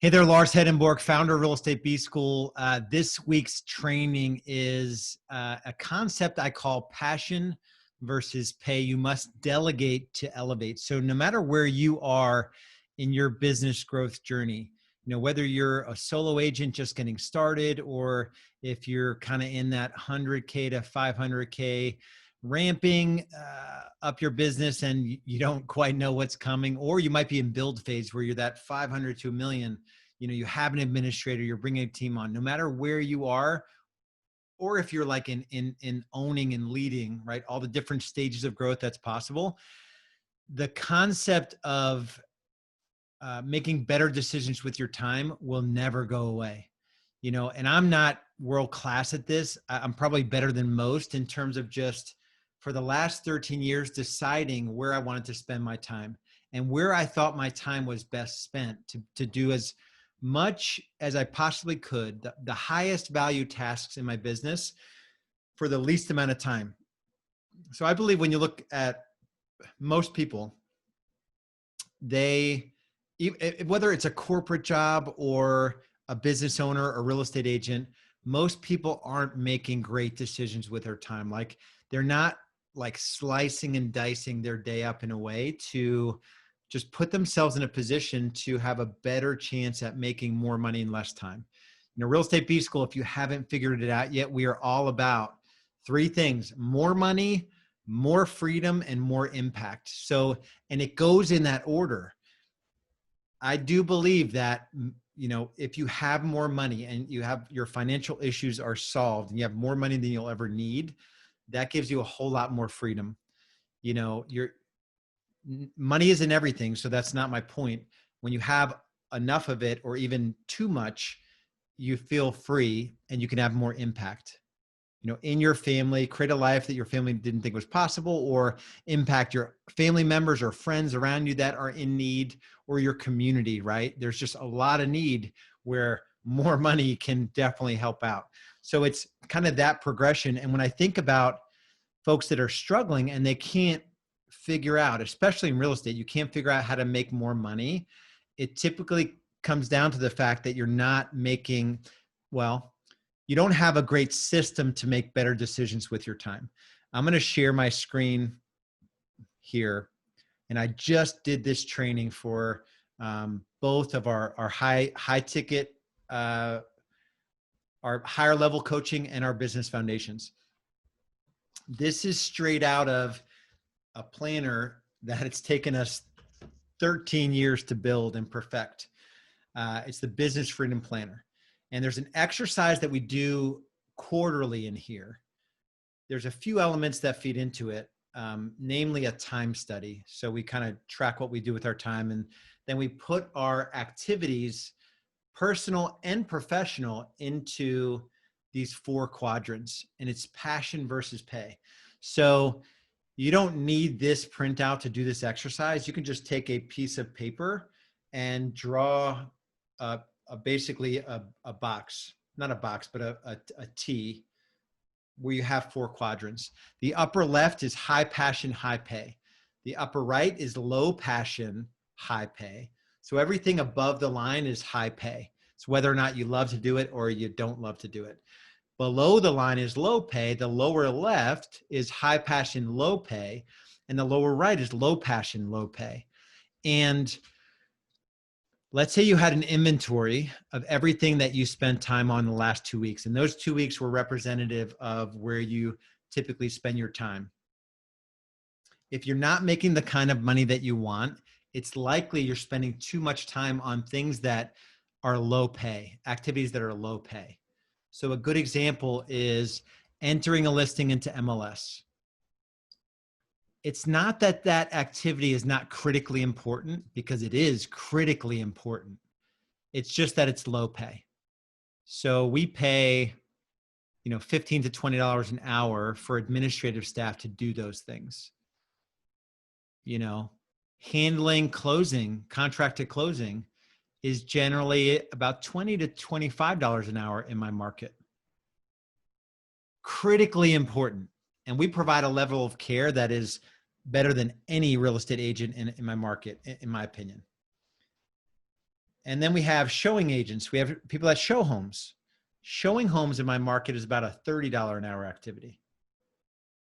Hey there, Lars Hedenborg, founder of Real Estate B School. This week's training is a concept I call passion versus pay. You must delegate to elevate. So no matter where you are in your business growth journey, whether you're a solo agent just getting started, or if you're kind of in that 100K to 500K ramping up your business and you don't quite know what's coming, or you might be in build phase where you're that 500 to a million, you have an administrator, you're bringing a team on. No matter where you are, or if you're like in owning and leading, right, all the different stages of growth that's possible, the concept of making better decisions with your time will never go away. And I'm not world class at this. I'm probably better than most in terms of just for the last 13 years deciding where I wanted to spend my time and where I thought my time was best spent to do as much as I possibly could, the highest value tasks in my business for the least amount of time. So I believe when you look at most people, whether it's a corporate job or a business owner or real estate agent, most people aren't making great decisions with their time. Like they're not like slicing and dicing their day up in a way to just put themselves in a position to have a better chance at making more money in less time. Real Estate B School, if you haven't figured it out yet, we are all about three things: more money, more freedom, and more impact. So, and it goes in that order. I do believe that, if you have more money and your financial issues are solved and you have more money than you'll ever need, that gives you a whole lot more freedom. Money isn't everything. So that's not my point. When you have enough of it or even too much, you feel free and you can have more impact, in your family, create a life that your family didn't think was possible, or impact your family members or friends around you that are in need, or your community, right? There's just a lot of need where more money can definitely help out. So it's kind of that progression. And when I think about folks that are struggling and they can't figure out, especially in real estate, you can't figure out how to make more money, it typically comes down to the fact that you're not making, you don't have a great system to make better decisions with your time. I'm going to share my screen here. And I just did this training for both of our high ticket, our higher level coaching and our business foundations. This is straight out of a planner that it's taken us 13 years to build and perfect. It's the Business Freedom Planner. And there's an exercise that we do quarterly in here. There's a few elements that feed into it, namely a time study. So we kind of track what we do with our time, and then we put our activities, personal and professional, into these 4 quadrants, and it's passion versus pay. So you don't need this printout to do this exercise. You can just take a piece of paper and draw basically a box, not a box, but a T where you have 4 quadrants. The upper left is high passion, high pay. The upper right is low passion, high pay. So everything above the line is high pay. It's whether or not you love to do it or you don't love to do it. Below the line is low pay. The lower left is high passion, low pay. And the lower right is low passion, low pay. And let's say you had an inventory of everything that you spent time on the last 2 weeks. And those 2 weeks were representative of where you typically spend your time. If you're not making the kind of money that you want, it's likely you're spending too much time on things that are low pay, activities that are low pay. So a good example is entering a listing into MLS. It's not that that activity is not critically important, because it is critically important. It's just that it's low pay. So we pay, $15 to $20 an hour for administrative staff to do those things. Handling closing, contracted closing, is generally about $20 to $25 an hour in my market. Critically important. And we provide a level of care that is better than any real estate agent in my market, in my opinion. And then we have showing agents. We have people that show homes. Showing homes in my market is about a $30 an hour activity.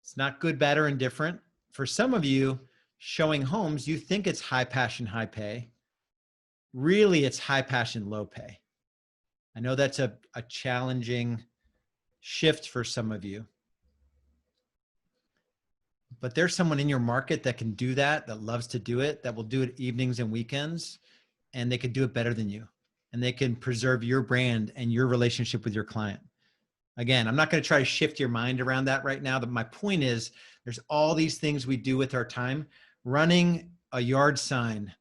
It's not good, bad, or indifferent. For some of you, showing homes, you think it's high passion, high pay. Really, it's high passion, low pay. I know that's a challenging shift for some of you. But there's someone in your market that can do that, that loves to do it, that will do it evenings and weekends, and they can do it better than you. And they can preserve your brand and your relationship with your client. Again, I'm not going to try to shift your mind around that right now. But my point is, there's all these things we do with our time. Running a yard sign,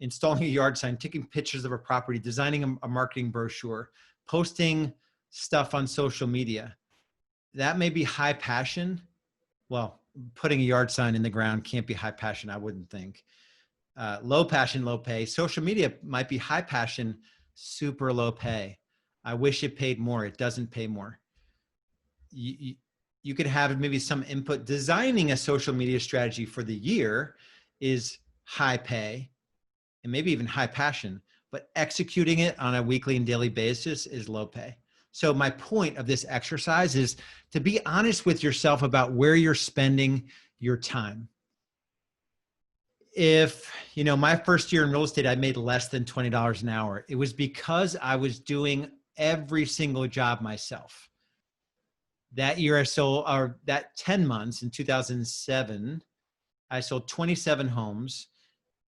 installing a yard sign, taking pictures of a property, designing a marketing brochure, posting stuff on social media. That may be high passion. Well, putting a yard sign in the ground can't be high passion, I wouldn't think. Low passion, low pay. Social media might be high passion, super low pay. I wish it paid more. It doesn't pay more. You could have maybe some input. Designing a social media strategy for the year is high pay and maybe even high passion, but executing it on a weekly and daily basis is low pay. So my point of this exercise is to be honest with yourself about where you're spending your time. If, my first year in real estate, I made less than $20 an hour. It was because I was doing every single job myself. That year I sold, or that 10 months in 2007, I sold 27 homes.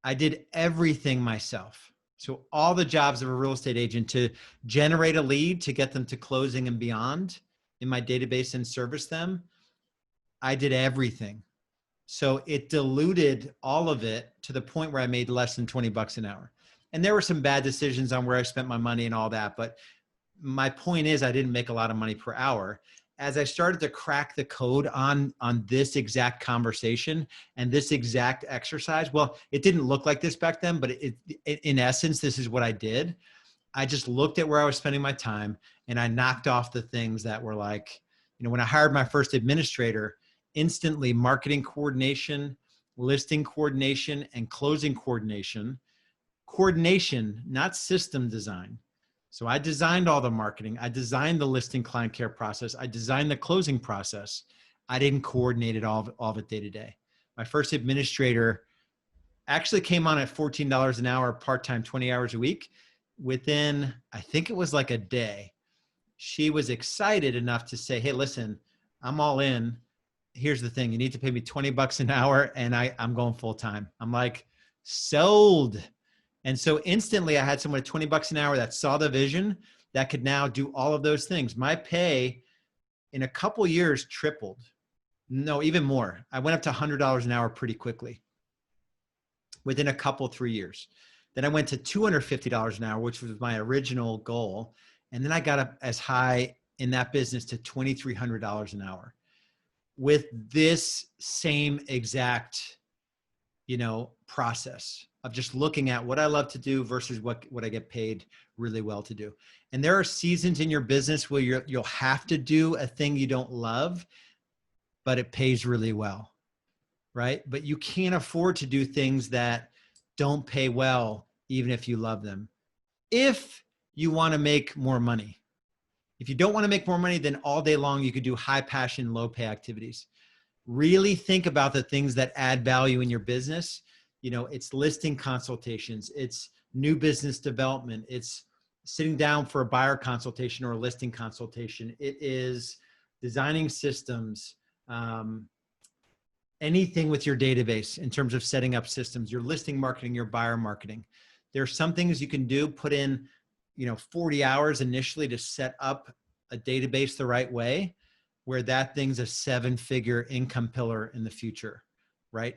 I did everything myself. So all the jobs of a real estate agent, to generate a lead, to get them to closing and beyond in my database and service them, I did everything. So it diluted all of it to the point where I made less than 20 bucks an hour. And there were some bad decisions on where I spent my money and all that. But my point is, I didn't make a lot of money per hour. As I started to crack the code on this exact conversation and this exact exercise, well, it didn't look like this back then, but in essence, this is what I did. I just looked at where I was spending my time and I knocked off the things that were like, when I hired my first administrator, instantly marketing coordination, listing coordination, and closing coordination, not system design. So I designed all the marketing. I designed the listing client care process. I designed the closing process. I didn't coordinate it all of it day to day. My first administrator actually came on at $14 an hour, part-time, 20 hours a week. Within, I think it was like a day, she was excited enough to say, hey, listen, I'm all in. Here's the thing. You need to pay me 20 bucks an hour and I'm going full time. I'm like, sold. And so instantly I had someone at 20 bucks an hour that saw the vision, that could now do all of those things. My pay in a couple years tripled. No, even more. I went up to $100 an hour pretty quickly within a couple, 3 years. Then I went to $250 an hour, which was my original goal. And then I got up as high in that business to $2,300 an hour with this same exact, process of just looking at what I love to do versus what I get paid really well to do. And there are seasons in your business where you'll have to do a thing you don't love, but it pays really well, right? But you can't afford to do things that don't pay well, even if you love them. If you want to make more money. If you don't want to make more money, then all day long you could do high passion, low pay activities. Really think about the things that add value in your business. It's listing consultations, it's new business development, it's sitting down for a buyer consultation or a listing consultation. It is designing systems, anything with your database in terms of setting up systems, your listing marketing, your buyer marketing. There are some things you can do, put in, 40 hours initially to set up a database the right way, where that thing's a 7-figure income pillar in the future, right?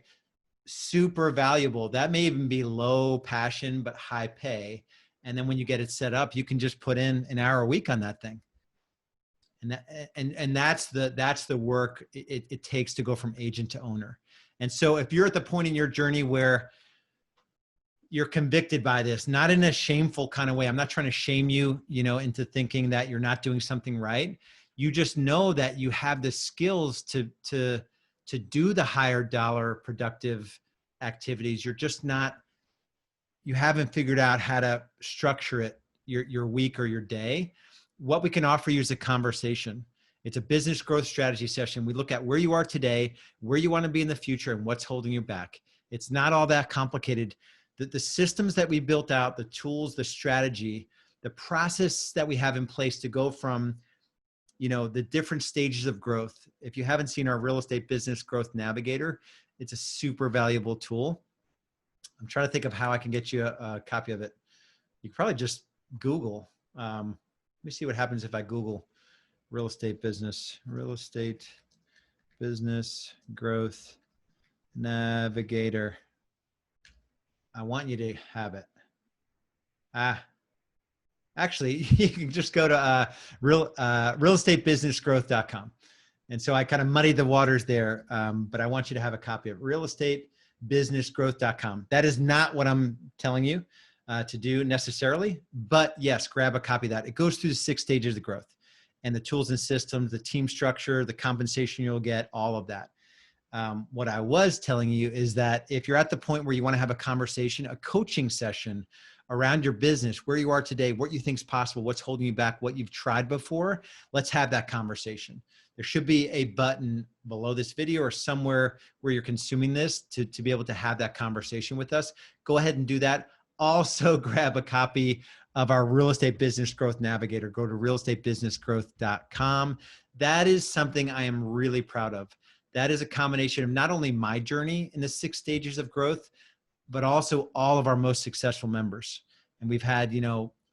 Super valuable. That may even be low passion, but high pay. And then when you get it set up, you can just put in an hour a week on that thing. And that's the work it takes to go from agent to owner. And so if you're at the point in your journey where you're convicted by this, not in a shameful kind of way, I'm not trying to shame you, into thinking that you're not doing something right. You just know that you have the skills to do the higher dollar productive activities. You're just not you haven't figured out how to structure it, your week or your day, what we can offer you is a conversation. It's a business growth strategy session. We look at where you are today, where you want to be in the future, and what's holding you back. It's not all that complicated. The systems that we built out, the tools, the strategy, the process that we have in place to go from, the different stages of growth. If you haven't seen our real estate business growth navigator, it's a super valuable tool. I'm trying to think of how I can get you a copy of it. You could probably just Google. Let me see what happens if I Google real estate business growth navigator. I want you to have it. Actually, you can just go to realestatebusinessgrowth.com. And so I kind of muddied the waters there, but I want you to have a copy of realestatebusinessgrowth.com. That is not what I'm telling you to do necessarily, but yes, grab a copy of that. It goes through the 6 stages of growth and the tools and systems, the team structure, the compensation you'll get, all of that. What I was telling you is that if you're at the point where you want to have a conversation, a coaching session around your business, where you are today, what you think is possible, what's holding you back, what you've tried before, let's have that conversation. There should be a button below this video or somewhere where you're consuming this to be able to have that conversation with us. Go ahead and do that. Also grab a copy of our real estate business growth navigator. Go to realestatebusinessgrowth.com. That is something I am really proud of. That is a combination of not only my journey in the 6 stages of growth, but also all of our most successful members. And we've had,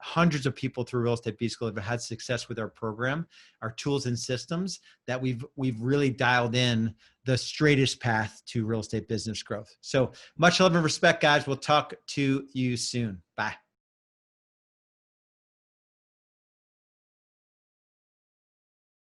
hundreds of people through Real Estate B School have had success with our program, our tools and systems that we've really dialed in the straightest path to real estate business growth. So much love and respect, guys. We'll talk to you soon. Bye.